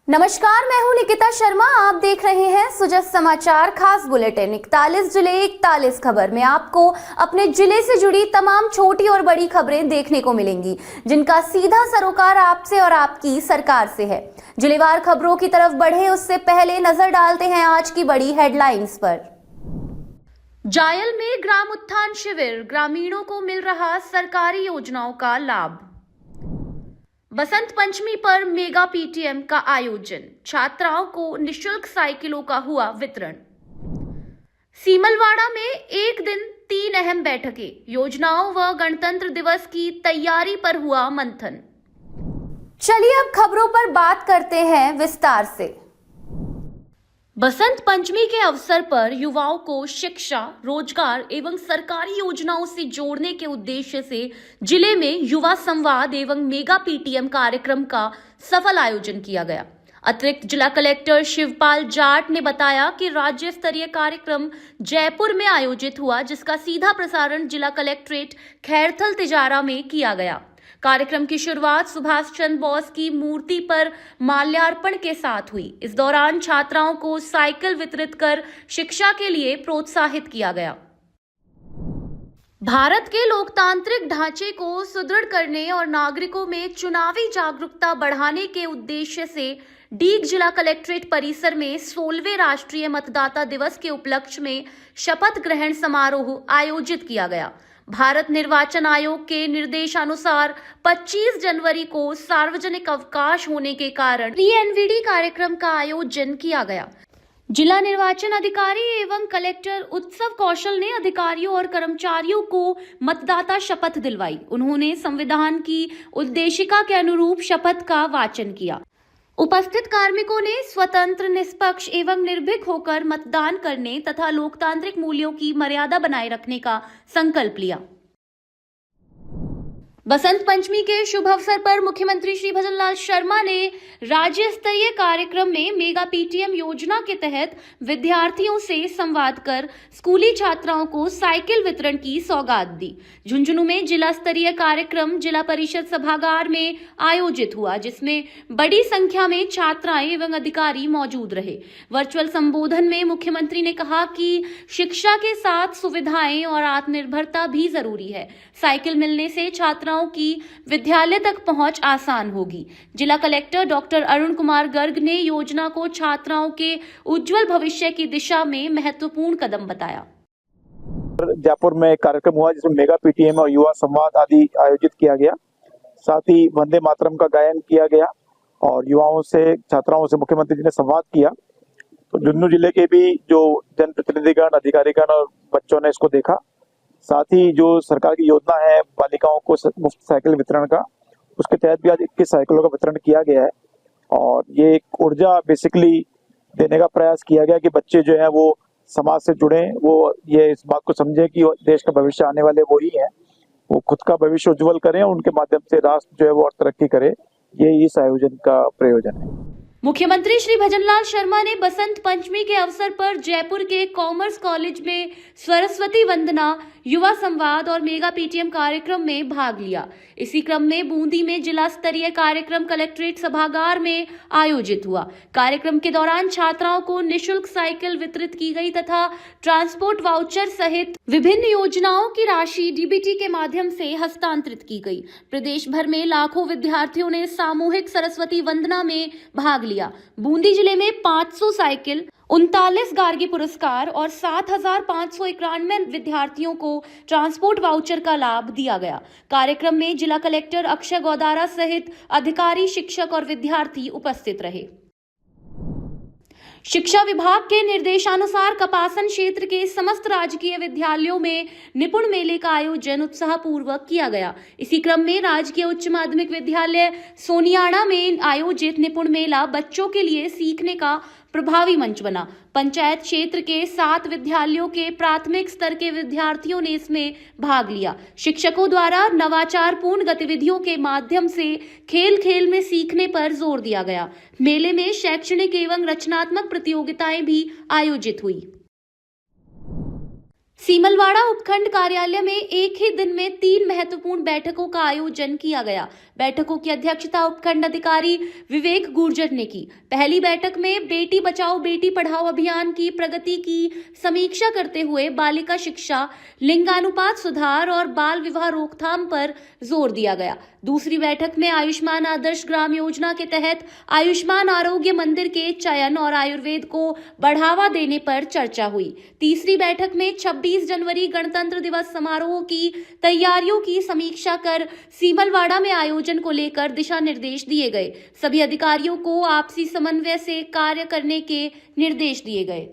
नमस्कार, मैं हूं निकिता शर्मा। आप देख रहे हैं सुजस समाचार खास बुलेटिन 41 जिले 41 खबर में आपको अपने जिले से जुड़ी तमाम छोटी और बड़ी खबरें देखने को मिलेंगी, जिनका सीधा सरोकार आपसे और आपकी सरकार से है। जिलेवार खबरों की तरफ बढ़े उससे पहले नजर डालते हैं आज की बड़ी हेडलाइंस पर। जायल में ग्राम उत्थान शिविर, ग्रामीणों को मिल रहा सरकारी योजनाओं का लाभ। बसंत पंचमी पर मेगा पीटीएम का आयोजन, छात्राओं को निशुल्क साइकिलों का हुआ वितरण। सीमलवाड़ा में एक दिन 3 अहम बैठकें, योजनाओं व गणतंत्र दिवस की तैयारी पर हुआ मंथन। चलिए अब खबरों पर बात करते हैं विस्तार से। बसंत पंचमी के अवसर पर युवाओं को शिक्षा, रोजगार एवं सरकारी योजनाओं से जोड़ने के उद्देश्य से जिले में युवा संवाद एवं मेगा पीटीएम कार्यक्रम का सफल आयोजन किया गया। अतिरिक्त जिला कलेक्टर शिवपाल जाट ने बताया कि राज्य स्तरीय कार्यक्रम जयपुर में आयोजित हुआ, जिसका सीधा प्रसारण जिला कलेक्ट्रेट खैरथल तिजारा में किया गया। कार्यक्रम की शुरुआत सुभाष चंद्र बोस की मूर्ति पर माल्यार्पण के साथ हुई। इस दौरान छात्राओं को साइकिल वितरित कर शिक्षा के लिए प्रोत्साहित किया गया। भारत के लोकतांत्रिक ढांचे को सुदृढ़ करने और नागरिकों में चुनावी जागरूकता बढ़ाने के उद्देश्य से डीग जिला कलेक्ट्रेट परिसर में 16वें राष्ट्रीय मतदाता दिवस के उपलक्ष्य में शपथ ग्रहण समारोह आयोजित किया गया। भारत निर्वाचन आयोग के निर्देशानुसार 25 जनवरी को सार्वजनिक अवकाश होने के कारण प्री-एनवीडी कार्यक्रम का आयोजन किया गया। जिला निर्वाचन अधिकारी एवं कलेक्टर उत्सव कौशल ने अधिकारियों और कर्मचारियों को मतदाता शपथ दिलवाई। उन्होंने संविधान की उद्देशिका के अनुरूप शपथ का वाचन किया। उपस्थित कार्मिकों ने स्वतंत्र, निष्पक्ष एवं निर्भीक होकर मतदान करने तथा लोकतांत्रिक मूल्यों की मर्यादा बनाए रखने का संकल्प लिया। बसंत पंचमी के शुभ अवसर पर मुख्यमंत्री श्री भजनलाल शर्मा ने राज्य स्तरीय कार्यक्रम में मेगा पीटीएम योजना के तहत विद्यार्थियों से संवाद कर स्कूली छात्राओं को साइकिल वितरण की सौगात दी। झुंझुनू में जिला स्तरीय कार्यक्रम जिला परिषद सभागार में आयोजित हुआ, जिसमें बड़ी संख्या में छात्राएं एवं अधिकारी मौजूद रहे। वर्चुअल संबोधन में मुख्यमंत्री ने कहा कि शिक्षा के साथ सुविधाएं और आत्मनिर्भरता भी जरूरी है। साइकिल मिलने से छात्राओं की विद्यालय तक पहुंच आसान होगी। जिला कलेक्टर डॉक्टर अरुण कुमार गर्ग ने योजना को छात्राओं के उज्जवल भविष्य की दिशा में महत्वपूर्ण कदम बताया। जयपुर में एक कार्यक्रम हुआ जिसमें मेगा पीटीएम और युवा संवाद आदि आयोजित किया गया। साथ ही वंदे मातरम का गायन किया गया और युवाओं से, छात्राओं से मुख्यमंत्री जी ने संवाद किया। तो झुंझुनू जिले के भी जो जनप्रतिनिधिगण, अधिकारीगण और बच्चों ने इसको देखा। साथ ही जो सरकार की योजना है बालिकाओं को मुफ्त साइकिल वितरण का, उसके तहत भी आज 21 साइकिलों का वितरण किया गया है। और ये एक ऊर्जा बेसिकली देने का प्रयास किया गया कि बच्चे जो है वो समाज से जुड़े, वो ये इस बात को समझे कि देश का भविष्य आने वाले वो ही है, वो खुद का भविष्य उज्जवल करें और उनके माध्यम से राष्ट्र जो है वो और तरक्की करे। ये इस आयोजन का प्रयोजन है। मुख्यमंत्री श्री भजनलाल शर्मा ने बसंत पंचमी के अवसर पर जयपुर के कॉमर्स कॉलेज में सरस्वती वंदना, युवा संवाद और मेगा पीटीएम कार्यक्रम में भाग लिया। इसी क्रम में बूंदी में जिला स्तरीय कार्यक्रम कलेक्ट्रेट सभागार में आयोजित हुआ। कार्यक्रम के दौरान छात्राओं को निशुल्क साइकिल वितरित की गई तथा ट्रांसपोर्ट वाउचर सहित विभिन्न योजनाओं की राशि डीबीटी के माध्यम से हस्तांतरित की गई। प्रदेश भर में लाखों विद्यार्थियों ने सामूहिक सरस्वती वंदना में भाग लिया। बूंदी जिले में 500 साइकिल, 39 गार्गी पुरस्कार और 7,591 विद्यार्थियों को ट्रांसपोर्ट वाउचर का लाभ दिया गया। कार्यक्रम में जिला कलेक्टर अक्षय गौदारा सहित अधिकारी, शिक्षक और विद्यार्थी उपस्थित रहे। शिक्षा विभाग के निर्देशानुसार कपासन क्षेत्र के समस्त राजकीय विद्यालयों में निपुण मेले का आयोजन उत्साहपूर्वक किया गया। इसी क्रम में राजकीय उच्च माध्यमिक विद्यालय सोनियाड़ा में आयोजित निपुण मेला बच्चों के लिए सीखने का प्रभावी मंच बना। पंचायत क्षेत्र के 7 विद्यालयों के प्राथमिक स्तर के विद्यार्थियों ने इसमें भाग लिया। शिक्षकों द्वारा नवाचारपूर्ण गतिविधियों के माध्यम से खेल खेल में सीखने पर जोर दिया गया। मेले में शैक्षणिक एवं रचनात्मक प्रतियोगिताएं भी आयोजित हुई। सीमलवाड़ा उपखंड कार्यालय में एक ही दिन में 3 महत्वपूर्ण बैठकों का आयोजन किया गया। बैठकों की अध्यक्षता उपखंड अधिकारी विवेक गुर्जर ने की। पहली बैठक में बेटी बचाओ बेटी पढ़ाओ अभियान की प्रगति की समीक्षा करते हुए बालिका शिक्षा, लिंगानुपात सुधार और बाल विवाह रोकथाम पर जोर दिया गया। दूसरी बैठक में आयुष्मान आदर्श ग्राम योजना के तहत आयुष्मान आरोग्य मंदिर के चयन और आयुर्वेद को बढ़ावा देने पर चर्चा हुई। तीसरी बैठक में 26 जनवरी गणतंत्र दिवस समारोह की तैयारियों की समीक्षा कर सीमलवाड़ा में आयोजन को लेकर दिशा निर्देश दिए गए। सभी अधिकारियों को आपसी समन्वय से कार्य करने के निर्देश दिए गए।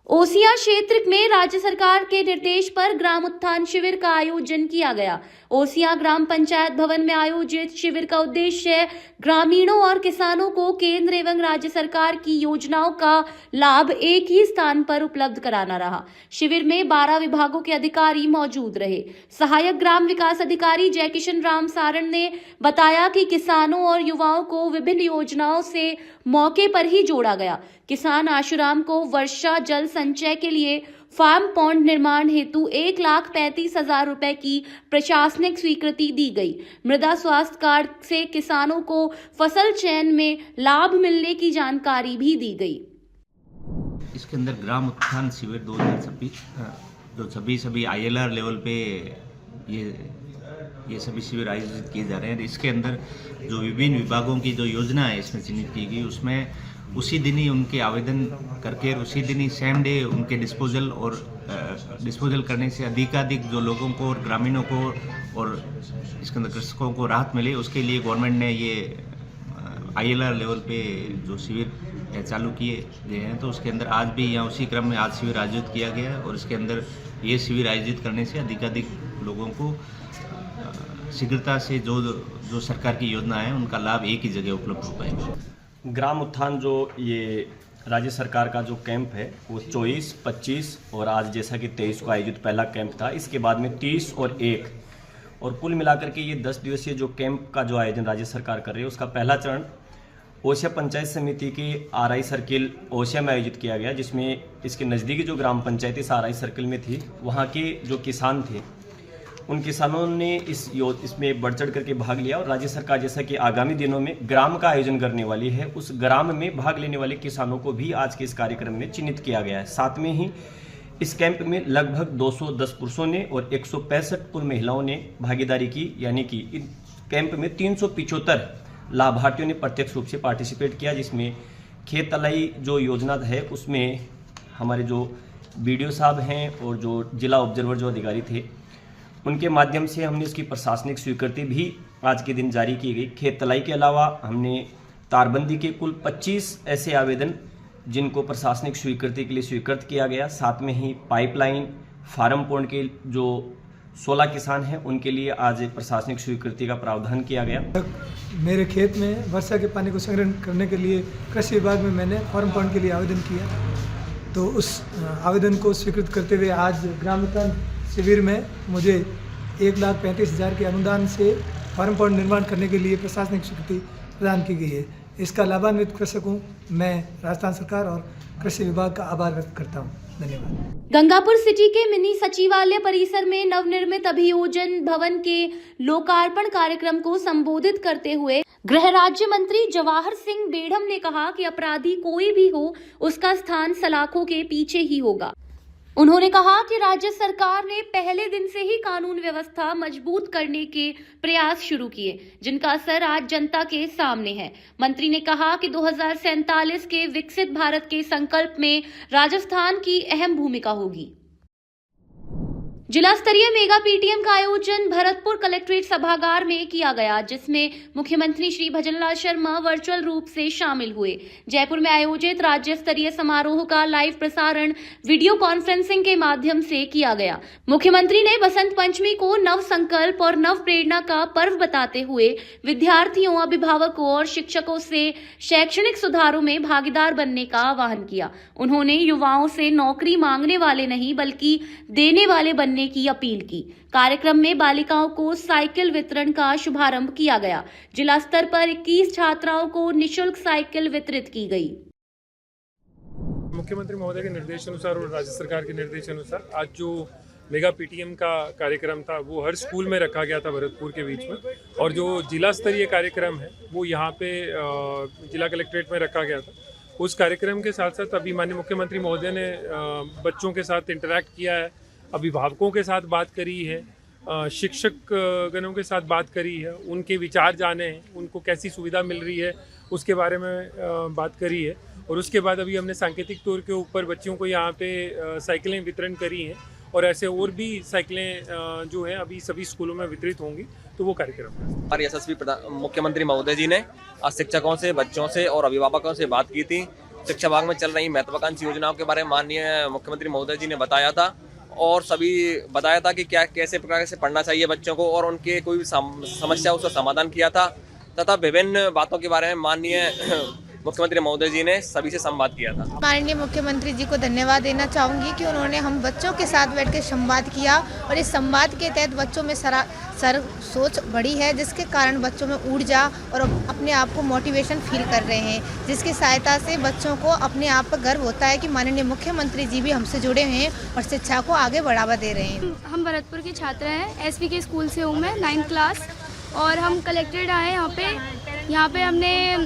ओसिया क्षेत्र में राज्य सरकार के निर्देश पर ग्राम उत्थान शिविर का आयोजन किया गया। ओसिया ग्राम पंचायत भवन में आयोजित शिविर का उद्देश्य ग्रामीणों और किसानों को केंद्र एवं राज्य सरकार की योजनाओं का लाभ एक ही स्थान पर उपलब्ध कराना रहा। शिविर में 12 विभागों के अधिकारी मौजूद रहे। सहायक ग्राम विकास अधिकारी जयकिशन राम सारण ने बताया कि किसानों और युवाओं को विभिन्न योजनाओं से मौके पर ही जोड़ा गया। किसान आशुराम को वर्षा जल संचय के लिए फार्म पॉन्ड निर्माण हेतु 1,35,000 रुपए की प्रशासनिक स्वीकृति दी गई। मृदा स्वास्थ्य कार्ड से किसानों को फसल चयन में लाभ मिलने की जानकारी भी दी गई। इसके अंदर ग्राम उत्थान शिविर 2026 अभी ILR लेवल पे ये सभी शिविर आयोजित किए जा रहे हैं। इसके अंदर जो विभिन्न विभागों की जो योजना है इसमें चिन्हित की गई, उसमें उसी दिन ही उनके आवेदन करके उसी दिन ही सेम डे उनके डिस्पोजल करने से अधिकाधिक जो लोगों को और ग्रामीणों को और इसके अंदर कृषकों को राहत मिले, उसके लिए गवर्नमेंट ने ये ILR लेवल पे जो शिविर चालू किए गए हैं। तो उसके अंदर आज भी यहाँ उसी क्रम में आज शिविर आयोजित किया गया और इसके अंदर ये शिविर आयोजित करने से अधिकाधिक लोगों को शीघ्रता से जो सरकार की योजना है उनका लाभ एक ही जगह उपलब्ध हो पाएगा। ग्राम उत्थान जो ये राज्य सरकार का जो कैंप है वो 24, 25 और आज जैसा कि 23 को आयोजित पहला कैंप था। इसके बाद में 30 और 1 और कुल मिलाकर के ये 10 दिवसीय जो कैंप का जो आयोजन राज्य सरकार कर रही है उसका पहला चरण ओसिया पंचायत समिति की RI सर्किल ओसिया में आयोजित किया गया, जिसमें इसके नज़दीकी जो ग्राम पंचायत इस RI सर्किल में थी, वहाँ के जो किसान थे उन किसानों ने इसमें बढ़ चढ़ करके भाग लिया और राज्य सरकार जैसा कि आगामी दिनों में ग्राम का आयोजन करने वाली है, उस ग्राम में भाग लेने वाले किसानों को भी आज के इस कार्यक्रम में चिन्हित किया गया है। साथ में ही इस कैंप में लगभग 210 पुरुषों ने और 165 कुल महिलाओं ने भागीदारी की, यानी कि इस कैंप में 375 लाभार्थियों ने प्रत्यक्ष रूप से पार्टिसिपेट किया, जिसमें खेत तलाई जो योजना है उसमें हमारे जो BDO साहब हैं और जो जिला ऑब्जर्वर जो अधिकारी थे उनके माध्यम से हमने इसकी प्रशासनिक स्वीकृति भी आज के दिन जारी की गई। खेत तलाई के अलावा हमने तारबंदी के कुल 25 ऐसे आवेदन जिनको प्रशासनिक स्वीकृति के लिए स्वीकृत किया गया। साथ में ही पाइपलाइन, फार्म पॉन्ड के जो 16 किसान हैं उनके लिए आज प्रशासनिक स्वीकृति का प्रावधान किया गया। मेरे खेत में वर्षा के पानी को संग्रहण करने के लिए कृषि विभाग में मैंने फार्म पॉन्ड के लिए आवेदन किया, तो उस आवेदन को स्वीकृत करते हुए आज ग्राम उत्थान शिविर में मुझे 1,35,000 के अनुदान से फार्म पॉन्ड निर्माण करने के लिए प्रशासनिक स्वीकृति प्रदान की गई है। इसका लाभान्वित कृषक हूँ मैं राजस्थान सरकार और कृषि विभाग का आभार व्यक्त करता हूँ। धन्यवाद। गंगापुर सिटी के मिनी सचिवालय परिसर में नवनिर्मित अभियोजन भवन के लोकार्पण कार्यक्रम को संबोधित करते हुए गृह राज्य मंत्री जवाहर सिंह बेढ़म ने कहा कि अपराधी कोई भी हो उसका स्थान सलाखों के पीछे ही होगा। उन्होंने कहा कि राज्य सरकार ने पहले दिन से ही कानून व्यवस्था मजबूत करने के प्रयास शुरू किए, जिनका असर आज जनता के सामने है। मंत्री ने कहा कि 2047 के विकसित भारत के संकल्प में राजस्थान की अहम भूमिका होगी। जिला स्तरीय मेगा PTM का आयोजन भरतपुर कलेक्ट्रेट सभागार में किया गया, जिसमें मुख्यमंत्री श्री भजनलाल शर्मा वर्चुअल रूप से शामिल हुए। जयपुर में आयोजित राज्य स्तरीय समारोह का लाइव प्रसारण वीडियो कॉन्फ्रेंसिंग के माध्यम से किया गया। मुख्यमंत्री ने बसंत पंचमी को नव संकल्प और नव प्रेरणा का पर्व बताते हुए विद्यार्थियों, अभिभावकों और शिक्षकों से शैक्षणिक सुधारों में भागीदार बनने का आह्वान किया। उन्होंने युवाओं से नौकरी मांगने वाले नहीं बल्कि देने वाले बनने की अपील की। कार्यक्रम में बालिकाओं को साइकिल वितरण का शुभारंभ किया गया। जिला स्तर पर 21 छात्राओं को निःशुल्क साइकिल वितरित की गई। मुख्यमंत्री महोदय के निर्देशानुसार और राज्य सरकार के निर्देशानुसार आज जो मेगा पीटीएम का कार्यक्रम था वो हर स्कूल में रखा गया था भरतपुर के बीच में, और जो जिला स्तरीय कार्यक्रम है वो यहाँ पे जिला कलेक्ट्रेट में रखा गया था। उस कार्यक्रम के साथ साथ अभी माननीय मुख्यमंत्री महोदय ने बच्चों के साथ इंटरैक्ट किया है, अभिभावकों के साथ बात करी है, शिक्षक गणों के साथ बात करी है, उनके विचार जाने हैं, उनको कैसी सुविधा मिल रही है उसके बारे में बात करी है। और उसके बाद अभी हमने सांकेतिक तौर के ऊपर बच्चों को यहाँ पे साइकिलें वितरण करी हैं, और ऐसे और भी साइकिलें जो हैं अभी सभी स्कूलों में वितरित होंगी। तो वो कार्यक्रम है। हमारे यशस्वी मुख्यमंत्री महोदय जी ने आज शिक्षकों से, बच्चों से और अभिभावकों से बात की थी। शिक्षा विभाग में चल रही महत्वाकांक्षी योजनाओं के बारे में माननीय मुख्यमंत्री महोदय जी ने बताया था, और सभी बताया था कि क्या कैसे प्रकार से पढ़ना चाहिए बच्चों को, और उनके कोई भी समस्या उसका समाधान किया था, तथा विभिन्न बातों के बारे में माननीय मुख्यमंत्री महोदय जी ने सभी से संवाद किया था। माननीय मुख्यमंत्री जी को धन्यवाद देना चाहूँगी कि उन्होंने हम बच्चों के साथ बैठकर संवाद किया, और इस संवाद के तहत बच्चों में सर सोच बढ़ी है, जिसके कारण बच्चों में ऊर्जा और अपने आप को मोटिवेशन फील कर रहे हैं, जिसकी सहायता से बच्चों को अपने आप पर गर्व होता है कि माननीय मुख्यमंत्री जी भी हमसे जुड़े हुए हैं और शिक्षा को आगे बढ़ावा दे रहे हैं। हम भरतपुर के छात्र हैं, SVK स्कूल से हूँ मैं 9th क्लास, और हम कलेक्ट्रेट आए यहाँ पे हमने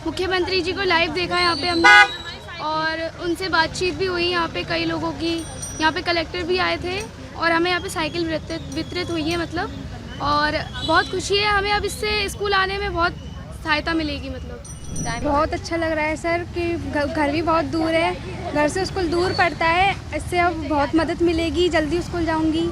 मुख्यमंत्री जी को लाइव देखा यहाँ पे हमने, और उनसे बातचीत भी हुई यहाँ पे कई लोगों की। यहाँ पे कलेक्टर भी आए थे और हमें यहाँ पे साइकिल वितरित हुई है और बहुत खुशी है हमें। अब इससे स्कूल आने में बहुत सहायता मिलेगी। बहुत अच्छा लग रहा है सर कि घर भी बहुत दूर है, घर से स्कूल दूर पड़ता है, इससे अब बहुत मदद मिलेगी, जल्दी स्कूल जाऊंगी,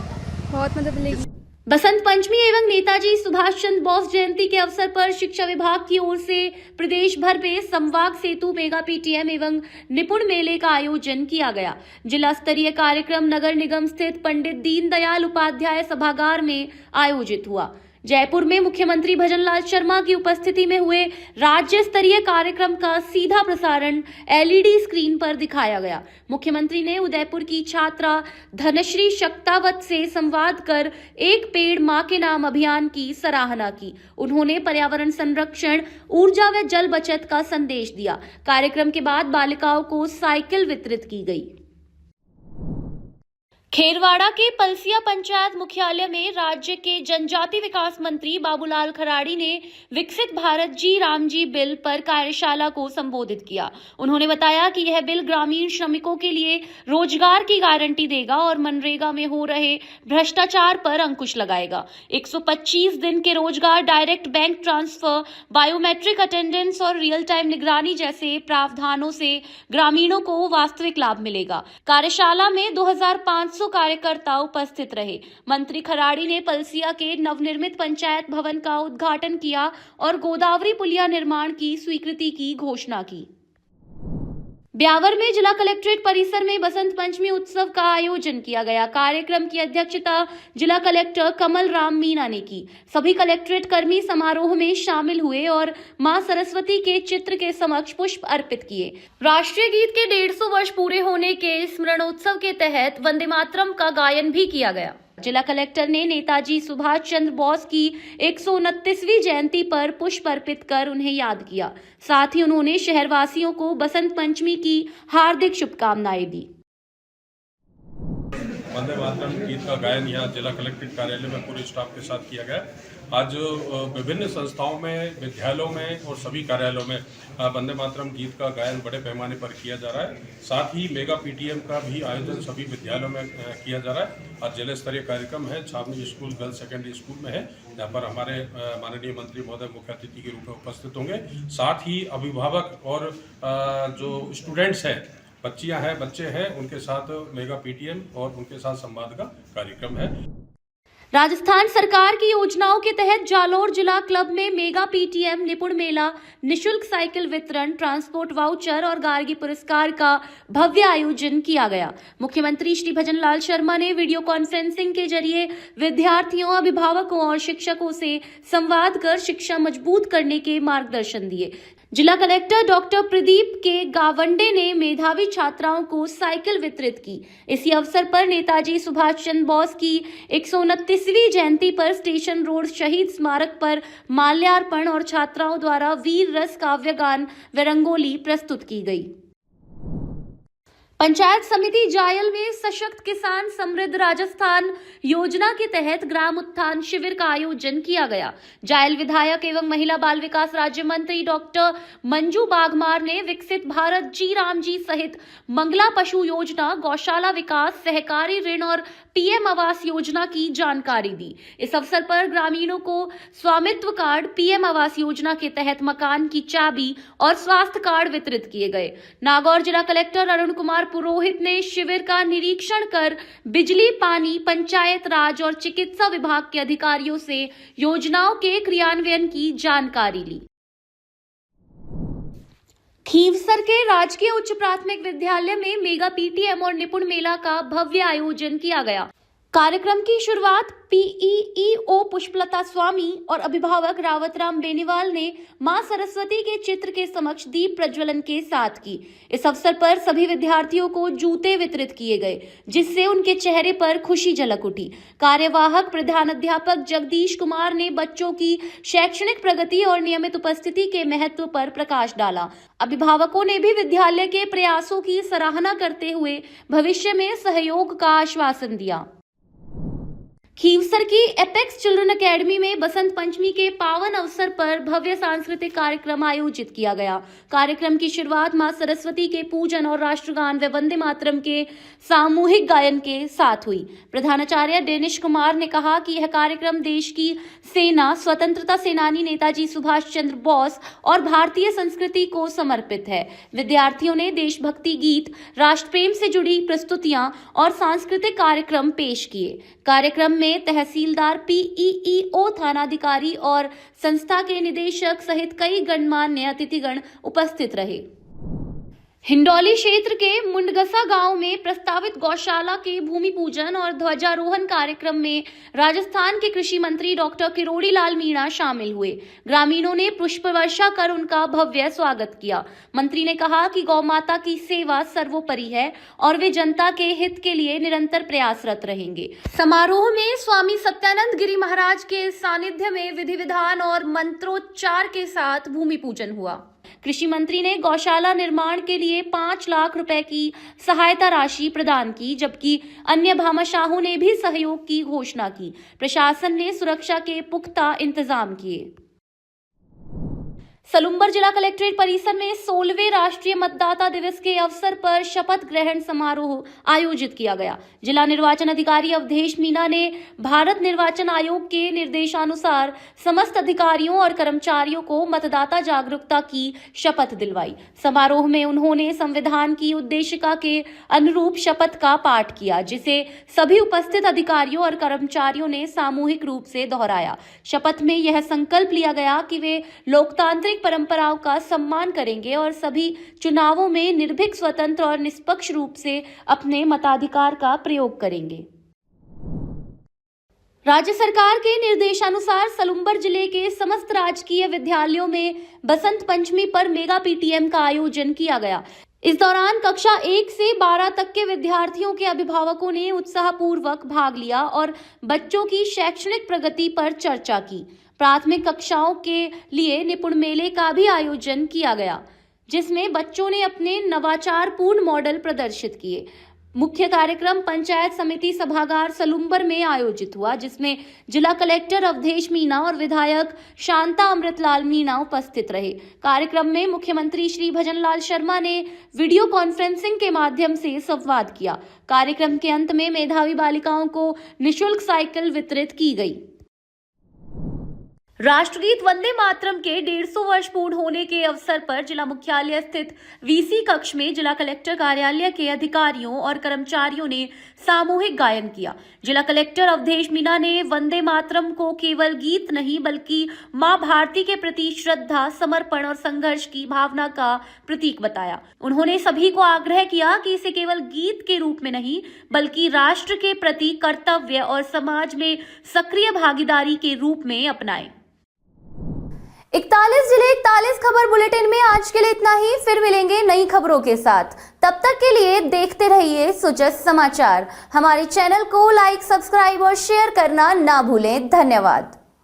बहुत मदद मिलेगी। बसंत पंचमी एवं नेताजी सुभाष चंद्र बोस जयंती के अवसर पर शिक्षा विभाग की ओर से प्रदेश भर में संवाद सेतु मेगा पीटीएम एवं निपुण मेले का आयोजन किया गया। जिला स्तरीय कार्यक्रम नगर निगम स्थित पंडित दीनदयाल उपाध्याय सभागार में आयोजित हुआ। जयपुर में मुख्यमंत्री भजनलाल शर्मा की उपस्थिति में हुए राज्य स्तरीय कार्यक्रम का सीधा प्रसारण LED स्क्रीन पर दिखाया गया। मुख्यमंत्री ने उदयपुर की छात्रा धनश्री शक्तावत से संवाद कर एक पेड़ मां के नाम अभियान की सराहना की। उन्होंने पर्यावरण संरक्षण, ऊर्जा व जल बचत का संदेश दिया। कार्यक्रम के बाद बालिकाओं को साइकिल वितरित की गई। खेरवाड़ा के पलसिया पंचायत मुख्यालय में राज्य के जनजाति विकास मंत्री बाबूलाल खराड़ी ने विकसित भारत जी राम जी बिल पर कार्यशाला को संबोधित किया। उन्होंने बताया कि यह बिल ग्रामीण श्रमिकों के लिए रोजगार की गारंटी देगा और मनरेगा में हो रहे भ्रष्टाचार पर अंकुश लगाएगा। 125 दिन के रोजगार, direct bank transfer, biometric attendance और रियल टाइम निगरानी जैसे प्रावधानों से ग्रामीणों को वास्तविक लाभ मिलेगा। कार्यशाला में 2500 कार्यकर्ता उपस्थित रहे। मंत्री खराड़ी ने पलसिया के नवनिर्मित पंचायत भवन का उद्घाटन किया और गोदावरी पुलिया निर्माण की स्वीकृति की घोषणा की। ब्यावर में जिला कलेक्ट्रेट परिसर में बसंत पंचमी उत्सव का आयोजन किया गया। कार्यक्रम की अध्यक्षता जिला कलेक्टर कमल राम मीना ने की। सभी कलेक्ट्रेट कर्मी समारोह में शामिल हुए और मां सरस्वती के चित्र के समक्ष पुष्प अर्पित किए। राष्ट्रीय गीत के 150 वर्ष पूरे होने के स्मरणोत्सव के तहत वंदे मातरम का गायन भी किया गया। जिला कलेक्टर ने नेताजी सुभाष चंद्र बोस की 129वीं जयंती पर पुष्प अर्पित कर उन्हें याद किया। साथ ही उन्होंने शहरवासियों को बसंत पंचमी की हार्दिक शुभकामनाएं दी। वंदे मातरम गीत का गायन यहाँ जिला कलेक्ट्रेट कार्यालय में पूरे स्टाफ के साथ किया गया। आज विभिन्न संस्थाओं में, विद्यालयों में और सभी कार्यालयों में वंदे मातरम गीत का गायन बड़े पैमाने पर किया जा रहा है। साथ ही मेगा पीटीएम का भी आयोजन सभी विद्यालयों में किया जा रहा है। आज जिला स्तरीय कार्यक्रम है, छावनी स्कूल गर्ल्स सेकेंडरी स्कूल में है, जहाँ पर हमारे माननीय मंत्री महोदय मुख्य अतिथि के रूप में उपस्थित होंगे। साथ ही अभिभावक और जो स्टूडेंट्स हैं, बच्चियां हैं, बच्चे हैं, उनके साथ मेगा पीटीएम और उनके साथ संवाद का कार्यक्रम है। राजस्थान सरकार की योजनाओं के तहत जालोर जिला क्लब में मेगा पीटीएम, निपुण मेला, निशुल्क साइकिल वितरण, ट्रांसपोर्ट वाउचर और गार्गी पुरस्कार का भव्य आयोजन किया गया। मुख्यमंत्री श्री भजनलाल शर्मा ने वीडियो कॉन्फ्रेंसिंग के जरिए विद्यार्थियों, अभिभावकों और शिक्षकों से संवाद कर शिक्षा मजबूत करने के मार्गदर्शन दिए। जिला कलेक्टर डॉक्टर प्रदीप के गावंडे ने मेधावी छात्राओं को साइकिल वितरित की। इसी अवसर पर नेताजी सुभाष चंद्र बोस की 129वीं जयंती पर स्टेशन रोड शहीद स्मारक पर माल्यार्पण और छात्राओं द्वारा वीर रस काव्य गान व रंगोली प्रस्तुत की गई। पंचायत समिति जायल में सशक्त किसान समृद्ध राजस्थान योजना के तहत ग्राम उत्थान शिविर का आयोजन किया गया। जायल विधायक एवं महिला बाल विकास राज्य मंत्री डॉक्टर मंजू बाघमार ने विकसित भारत जी राम जी सहित मंगला पशु योजना, गौशाला विकास, सहकारी ऋण और पीएम आवास योजना की जानकारी दी। इस अवसर पर ग्रामीणों को स्वामित्व कार्ड, पीएम आवास योजना के तहत मकान की चाबी और स्वास्थ्य कार्ड वितरित किए गए। नागौर जिला कलेक्टर अरुण कुमार पुरोहित ने शिविर का निरीक्षण कर बिजली, पानी, पंचायत राज और चिकित्सा विभाग के अधिकारियों से योजनाओं के क्रियान्वयन की जानकारी ली। खीवसर के राजकीय उच्च प्राथमिक विद्यालय में मेगा पीटीएम और निपुण मेला का भव्य आयोजन किया गया। कार्यक्रम की शुरुआत पीईओ पुष्पलता स्वामी और अभिभावक रावतराम बेनीवाल ने मां सरस्वती के चित्र के समक्ष दीप प्रज्वलन के साथ की। इस अवसर पर सभी विद्यार्थियों को जूते वितरित किए गए, जिससे उनके चेहरे पर खुशी झलक उठी। कार्यवाहक प्रधानाध्यापक जगदीश कुमार ने बच्चों की शैक्षणिक प्रगति और नियमित उपस्थिति के महत्व पर प्रकाश डाला। अभिभावकों ने भी विद्यालय के प्रयासों की सराहना करते हुए भविष्य में सहयोग का आश्वासन दिया। खीवसर की एपेक्स चिल्ड्रन एकेडमी में बसंत पंचमी के पावन अवसर पर भव्य सांस्कृतिक कार्यक्रम आयोजित किया गया। कार्यक्रम की शुरुआत मां सरस्वती के पूजन और राष्ट्रगान व वंदे मातरम के सामूहिक गायन के साथ हुई। प्रधानाचार्य डेनिश कुमार ने कहा कि यह कार्यक्रम देश की सेना, स्वतंत्रता सेनानी नेताजी सुभाष चंद्र बोस और भारतीय संस्कृति को समर्पित है। विद्यार्थियों ने देशभक्ति गीत, राष्ट्र प्रेम से जुड़ी प्रस्तुतियां और सांस्कृतिक कार्यक्रम पेश किए। कार्यक्रम में तहसीलदार, पीईओ, थानाधिकारी और संस्था के निदेशक सहित कई गणमान्य अतिथिगण उपस्थित रहे। हिंडौली क्षेत्र के मुंडगसा गांव में प्रस्तावित गौशाला के भूमि पूजन और ध्वजारोहण कार्यक्रम में राजस्थान के कृषि मंत्री डॉक्टर किरोड़ी लाल मीणा शामिल हुए। ग्रामीणों ने पुष्प वर्षा कर उनका भव्य स्वागत किया। मंत्री ने कहा कि गौ माता की सेवा सर्वोपरि है और वे जनता के हित के लिए निरंतर प्रयासरत रहेंगे। समारोह में स्वामी सत्यानंद गिरी महाराज के सानिध्य में विधि विधान और मंत्रोच्चार के साथ भूमि पूजन हुआ। कृषि मंत्री ने गौशाला निर्माण के लिए 5 लाख रुपए की सहायता राशि प्रदान की, जबकि अन्य भामाशाहों ने भी सहयोग की घोषणा की। प्रशासन ने सुरक्षा के पुख्ता इंतजाम किए। सलुम्बर जिला कलेक्ट्रेट परिसर में 16वें राष्ट्रीय मतदाता दिवस के अवसर पर शपथ ग्रहण समारोह आयोजित किया गया। जिला निर्वाचन अधिकारी अवधेश मीना ने भारत निर्वाचन आयोग के निर्देशानुसार समस्त अधिकारियों और कर्मचारियों को मतदाता जागरूकता की शपथ दिलवाई। समारोह में उन्होंने संविधान की उद्देशिका के अनुरूप शपथ का पाठ किया, जिसे सभी उपस्थित अधिकारियों और कर्मचारियों ने सामूहिक रूप से दोहराया। शपथ में यह संकल्प लिया गया कि वे लोकतांत्रिक परंपराओं का सम्मान करेंगे और सभी चुनावों में निर्भीक, स्वतंत्र और निष्पक्ष रूप से अपने मताधिकार का प्रयोग करेंगे। राज्य सरकार के निर्देशानुसार सलुम्बर जिले के समस्त राजकीय विद्यालयों में बसंत पंचमी पर मेगा पीटीएम का आयोजन किया गया। इस दौरान कक्षा 1 से 12 तक के विद्यार्थियों के अभिभावकों ने उत्साहपूर्वक भाग लिया और बच्चों की शैक्षणिक प्रगति पर चर्चा की। प्राथमिक कक्षाओं के लिए निपुण मेले का भी आयोजन किया गया, जिसमें बच्चों ने अपने नवाचारपूर्ण मॉडल प्रदर्शित किए। मुख्य कार्यक्रम पंचायत समिति सभागार सलुम्बर में आयोजित हुआ, जिसमें जिला कलेक्टर अवधेश मीणा और विधायक शांता अमृतलाल मीणा उपस्थित रहे। कार्यक्रम में मुख्यमंत्री श्री भजनलाल शर्मा ने वीडियो कॉन्फ्रेंसिंग के माध्यम से संवाद किया। कार्यक्रम के अंत में मेधावी बालिकाओं को निःशुल्क साइकिल वितरित की गई। राष्ट्रगीत वंदे मातरम के 150 वर्ष पूर्ण होने के अवसर पर जिला मुख्यालय स्थित वीसी कक्ष में जिला कलेक्टर कार्यालय के अधिकारियों और कर्मचारियों ने सामूहिक गायन किया। जिला कलेक्टर अवधेश मीणा ने वंदे मातरम को केवल गीत नहीं, बल्कि मां भारती के प्रति श्रद्धा, समर्पण और संघर्ष की भावना का प्रतीक बताया। उन्होंने सभी को आग्रह किया कि इसे केवल गीत के रूप में नहीं, बल्कि राष्ट्र के प्रति कर्तव्य और समाज में सक्रिय भागीदारी के रूप में अपनाएं। 41 जिले 41 खबर बुलेटिन में आज के लिए इतना ही। फिर मिलेंगे नई खबरों के साथ। तब तक के लिए देखते रहिए सुजस समाचार। हमारे चैनल को लाइक, सब्सक्राइब और शेयर करना ना भूलें। धन्यवाद।